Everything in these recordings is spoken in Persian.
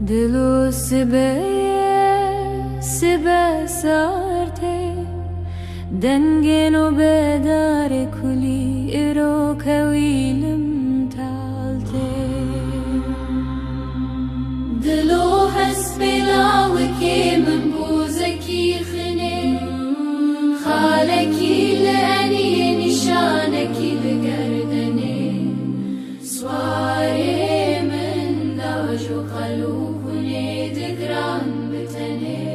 دلو سبه سارته دنگنو بدار کلی ارو کویلم تالته دلو هست بلاوكي من بوزكي خني خالكي لأني نشانكي لقردني سواري من داجو قلوبني دقران بتني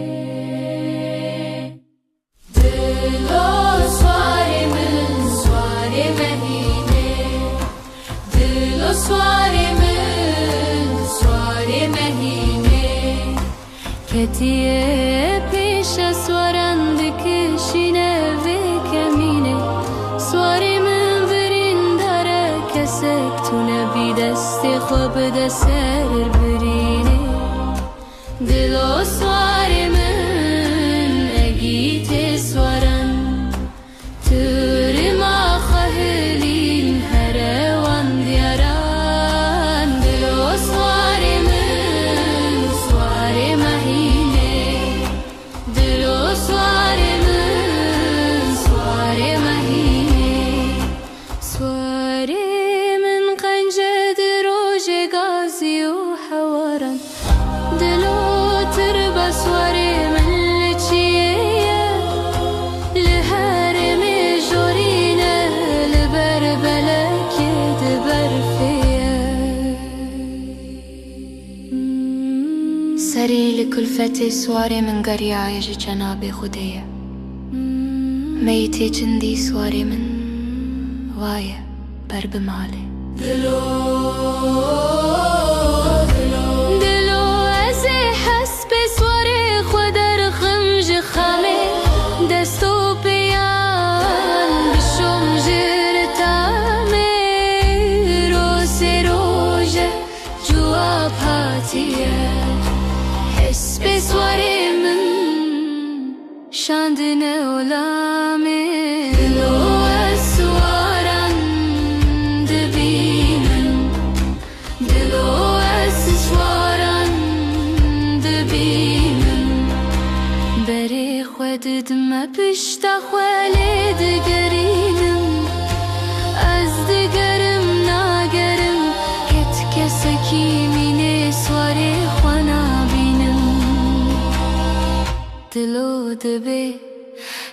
دلو سواري من سواري مهيني دلو سواري من سواري مهيني کتیه پیش سوارند کشینه و کمینه سواری من برین داره کسک تونه بی دست خواب دستر برینه دلو سواری من اگیت سوارن توری ما خهلین هروان دیاران دلو سواری من سواری مهینه دلو سواری من سواری مهینه سواری من قنجه دروج غازی و حوارن دلو تربه سواری من لچیه لهرم جورینه لبر بلکه دبر فیه سری لکلفت سواری من گریایج جناب خودیه میتی چندی سواری من وایه بر بماله دلو از حسب سواری خود در خمج خامه دستو پیان بشم جرتامه روز روژه جواب هاتیه حسب سواری من شاندن اولامه دلو از سواران دبینن دلو از سواران دبینن بری خودت ما پشتا خوالی دگرینم از دگرم ناگرم کت کسکی مینه سواری خوانا بینم دلو دبی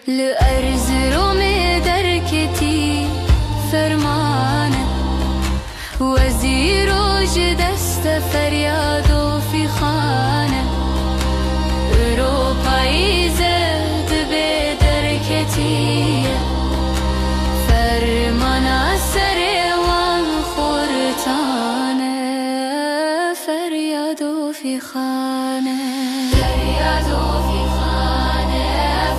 لأرز رومي دركتي فرمانه وزير دست فرياده في خانه أوروبا زد بدركتي فرمانا سريوان خورتانه فرياده في خانه فرياده في خانه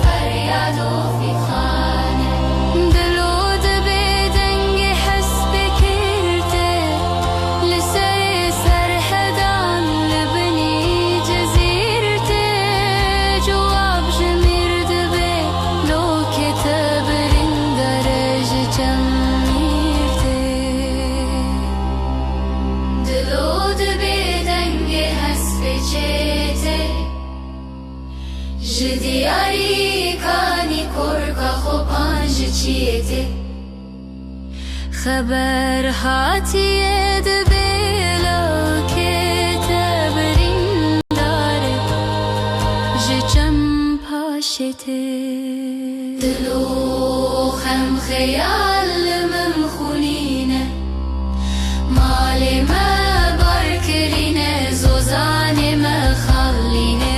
فرياده في خانه دلو دبي دنگ حسب كرته لسري سرحدان لبني جزيرته جواب جمير دبي لو كتب درج جميرته دلو دبي دنگ حسب چته جدياري كاني كوركا خوبانج چيته خبر هاتيه دبيلا كتبرين داره جم پاشته دلو خم خيال من خونينه مال ما باركرينه زوزان ما خلينه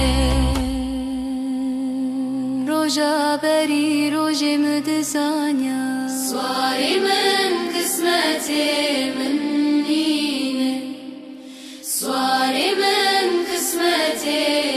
روجا بري روجي مدزانيا سواري من قسمتي منينه سواري من قسمتي